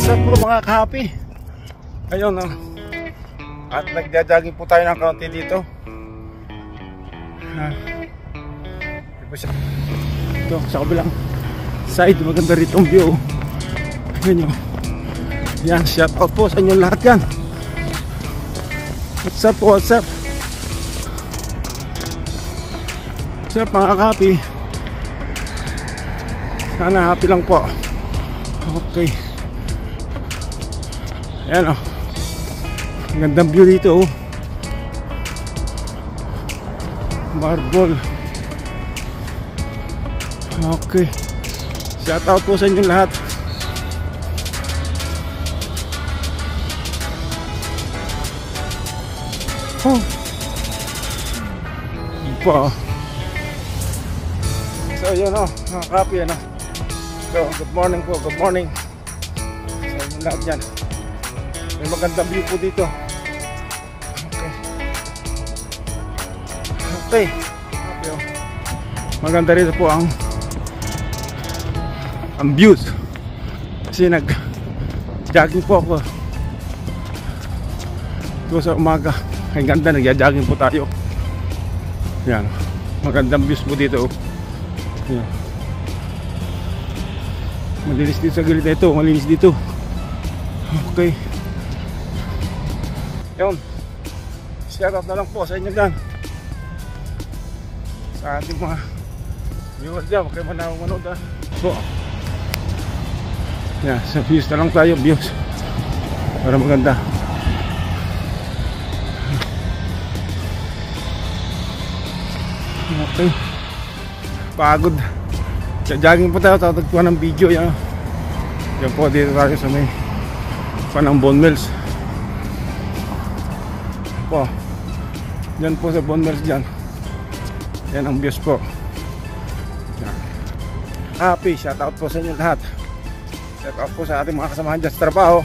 What's up po mga kahapi? Ayun no. At nagja-jogging po tayo ng kaunti dito. Ito sa kabilang side, maganda rito ang view. Ayun nyo. Yan, shout out po sa inyo lahat yan. What's up po, what's up? What's up mga kahapi? Sana happy lang po. Okay. Ayan o. Gandang view dito o. Marble. Okay. Shout out po sa inyo lahat. Oh. Po. So yun o. Happy ano. So good morning po. Good morning. Sa inyo lahat dyan. May magandang view po dito. Okay. Okay. Okay. Maganda rito po ang views. Kasi nag-jogging po ako. Ito sa umaga. Ang ganda, nag-jogging po tayo. Yan. Magandang views po dito. Yan. Malinis dito sa gilid na ito. Malinis dito. Okay. Yun, shout out na lang po sa inyo dyan, sa ating mga viewers dyan. Huwag kayo manood ha. So, yan, sa views na lang tayo. Views para maganda. Okay. Pagod. Jogging po tayo. Tatagpuan ng video yan. Yan po, dito tayo sa may Panang Bone Mills po. Diyan po sa Bone Mills dyan. Yan ang views po. Yan. Happy, shout out po sa inyo lahat. Shout out po sa ating mga kasamahan dyan sa trabaho.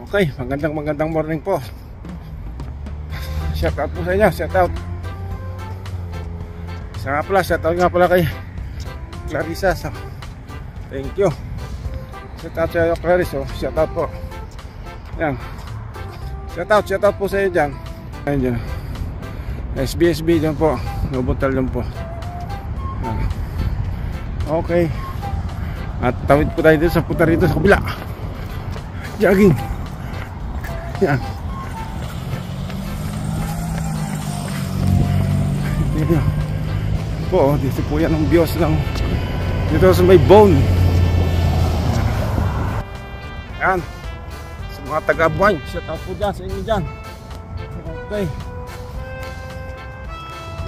Okay, magandang morning po. Shout out po sa inyo. Shout out. Isa nga pala, shout out nga pala kay Clarissa. So, thank you. Shout out sa iyo Clarissa. Shout out po. Yan. Shout out po sa iyo dyan. Ayun dyan. SBSB dyan po. Nobuntal dyan po. Okay. At tawid po tayo dito sa puta rito sa kabila. Jogging. Yan. Yan po. Dito po yan ang views ng dito sa may Bone. Yan. Mga taga-Buwan, shout out po dyan sa inyo dyan. Okay.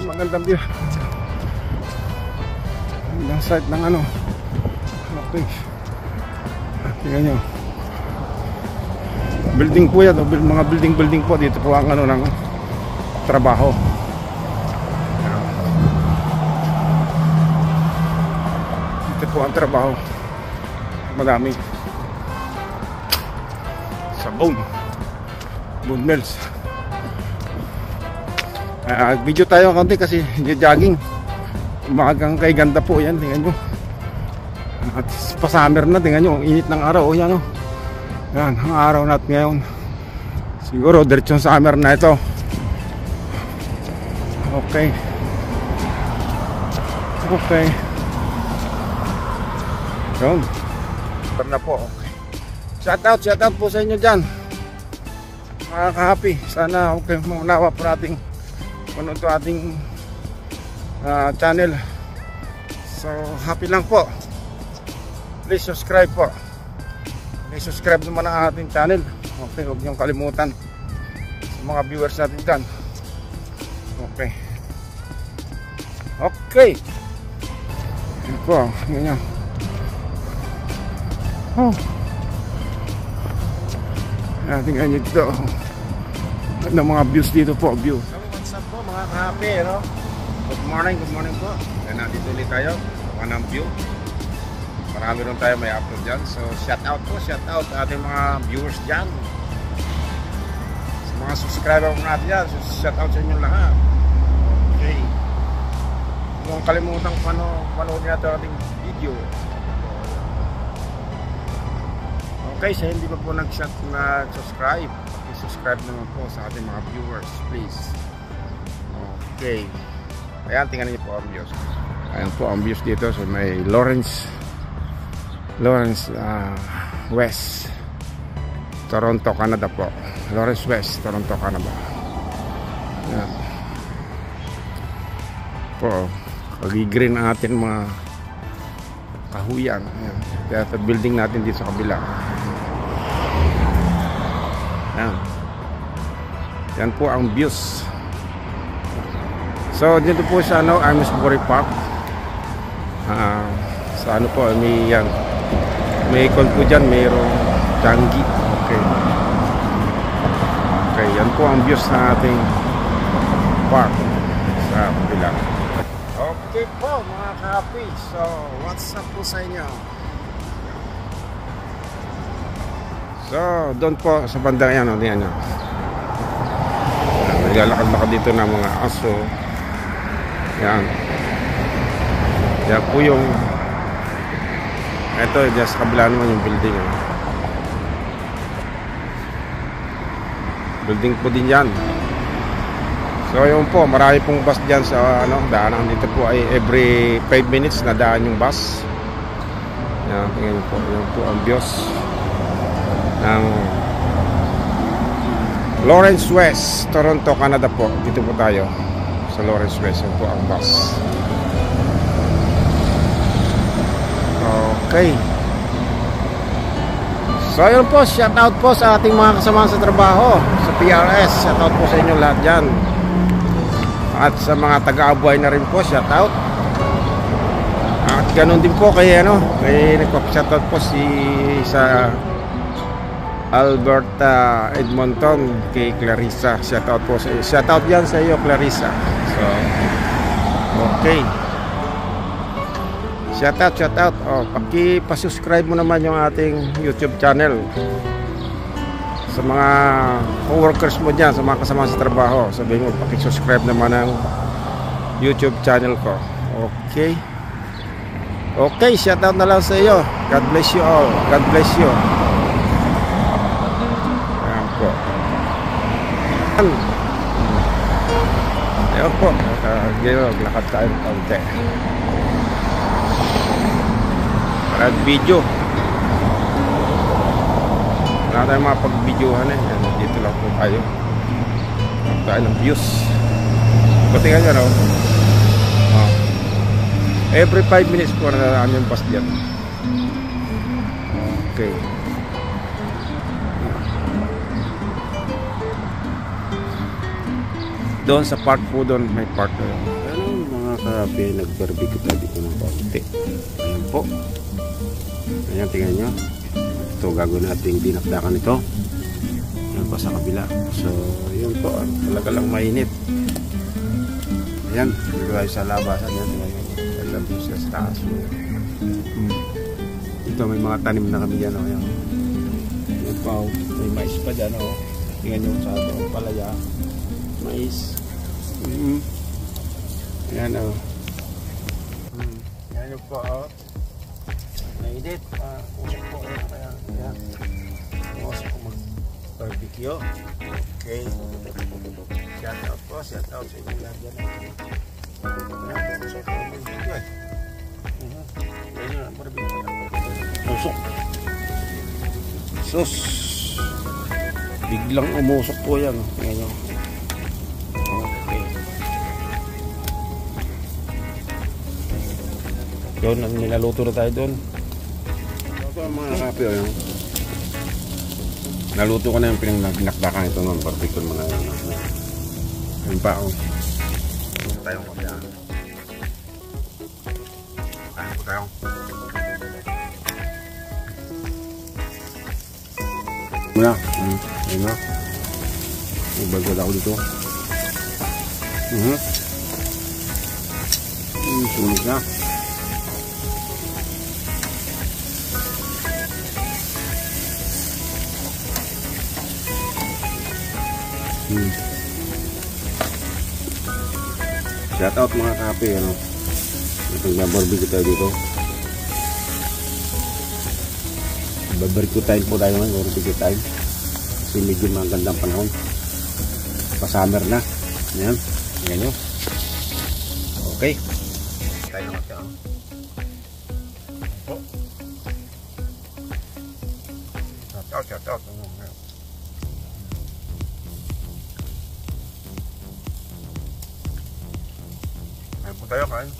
Magandang view. Magandang site ng ano. Okay. Tingnan nyo. Building po yan. Mga building po. Dito po ang ano ng trabaho. Dito po ang trabaho. Madami. Bone Mills. Video tayo konti kasi jogging. Umagang kay ganda po yan. Tingnan nyo. At pa-summer na. Tingnan nyo ang init ng araw. Yan o. Yan ang araw natin ngayon. Siguro diretsong summer na ito. Okay. Okay. Yun. Summer na po. Okay. Shout out po sa inyo dyan mga ka-happy. Sana okay maunawa po nating manood to ating channel. So happy lang po. Please subscribe po. Please subscribe naman ang ating channel. Okay, huwag niyong kalimutan sa mga viewers natin dyan. Okay. Okay. Yan po. Ganyan. Oh. Tingnan nyo dito ng mga views dito po. View. So, what's up po mga ka-happy, no? Good morning po. Yan, nandito ulit tayo. Mga view. Marami rin tayo may upload dyan. So shout out po, shout out sa ating mga viewers dyan. Sa mga subscriber po natin dyan. So, shout out sa inyo lahat. Okay. Huwag kalimutan panood natin ating video. Okay, sa hindi pa po nag-subscribe, subscribe naman po sa ating mga viewers, please. Okay. Ayan, tingnan niyo po ang views. Ayan po ang views dito sa may Lawrence West, Toronto, Canada po. Lawrence West, Toronto, Canada. Ayan po, pag-green ang ating mga kahuyan. Ayan. Kaya ito building natin dito sa kabila. Ayan. Yan po ang views. So dito po sa Amesbury Park. Sa ano po, may ikon po dyan, mayroong Changi. Okay. Okay, yan po ang views ng ating park sa kabila. Okay po mga ka-happy. So what's up po sa inyo? So doon po sa bandang yan, tingnan nyo, naglalakad-lakad dito ng mga aso. Yan. Yan po yung ito, dyan sa kabila naman yung building. Building po din yan. So yun po, marami pong bus dyan sa daanan. Dito po ay every 5 minutes na daan yung bus. Yan, tingnan po. Yun po ang views ng Lawrence West, Toronto, Canada po. Dito po tayo sa Lawrence West. Yun po ang bus. Okay. So yun po, shout out po sa ating mga kasama sa trabaho sa PRS. Shout out po sa inyo lahat dyan. At sa mga taga-Abuay na rin po, shout out. At ganun din po kay nagpa-shout out po sa Alberta Edmonton, kay Clarissa. Shout out po sa iyo. Shout out yan sa iyo, Clarissa. So okay. Shout out. Paki-subscribe mo naman yung ating YouTube channel. Sa mga co-workers mo dyan, sa mga kasama sa trabaho, sabihin mo, paki-subscribe naman ang YouTube channel ko. Okay. Okay, shout out na lang sa iyo. God bless you all. God bless you. Ayan po. Ayan po. Lakad tayo ng kaunti. Video wala tayong mga pag-videohan dito lang po tayo ng views. Tingnan nyo every 5 minutes po na yung bus dyan. Okay, doon sa park po, doon may park na mga karabi, nag-barbecue tayo dito ng kaunti. Ayan po. Ayan, tingnan nyo. Ito, gagawin natin dinakdakan ito. Ayan pa sa kabila. So, yun po. Talaga lang mainit. Ayan, dito tayo sa labasan. Ayan, tingnan nyo. Alam nyo siya sa taas. Ito, may mga tanim na kami dyan. Ayan. Ayan pa. May mais pa dyan. Tingnan nyo sa palaya. Mais. Ayan, ayan nyo po. Nainit, usap po kaya usap po mag-barbecue. Okay, shout out po, shout out sa inyo lang dyan. Usap po mag-barbecue ayan, barbecue usok sus, biglang umusok po yan. Ayan nyo. Okay, yun, nilaluto na tayo doon. Mga kape, naluto ko na yung pinakdakan ito ng barbecue mo na yung pao. Tayong kape. Kain po tayo. Muna. Ayun na. Ibagod ako dito. Sumunod na. Shout out mga kape, nagba-barbecue tayo dito. Barbecue time po tayo ngayon, barbecue time. Kasi medyo magandang panahon. Pa-summer na. Ayan. Ayan nyo. Okay. Tayo naman siya. Oh. Shout out. Ayan po tayo, kain.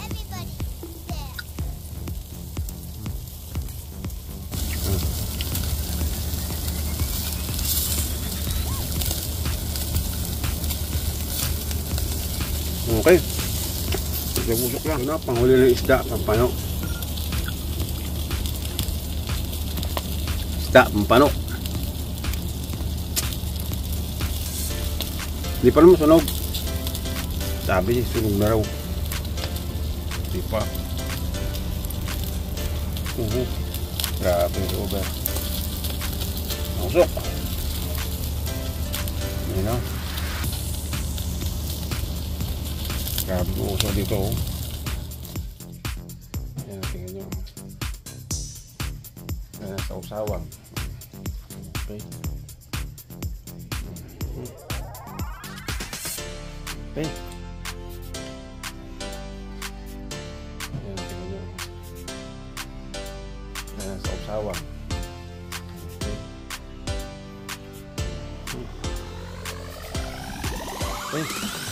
Okay. Busok lang. Ano, panghuli ng isda, pampano. Isda, pampano. Hindi pa naman sunog. Sabi niya, sunog na raw. Hindi pa. Grabe yung over. Busok. Ayan o. Grabe yung uso dito, oh. Ayan, tingnan nyo. Ayan, sa usawang. Okay. Okay. Ayan, tingnan nyo. Ayan, sa usawang. Okay. Okay.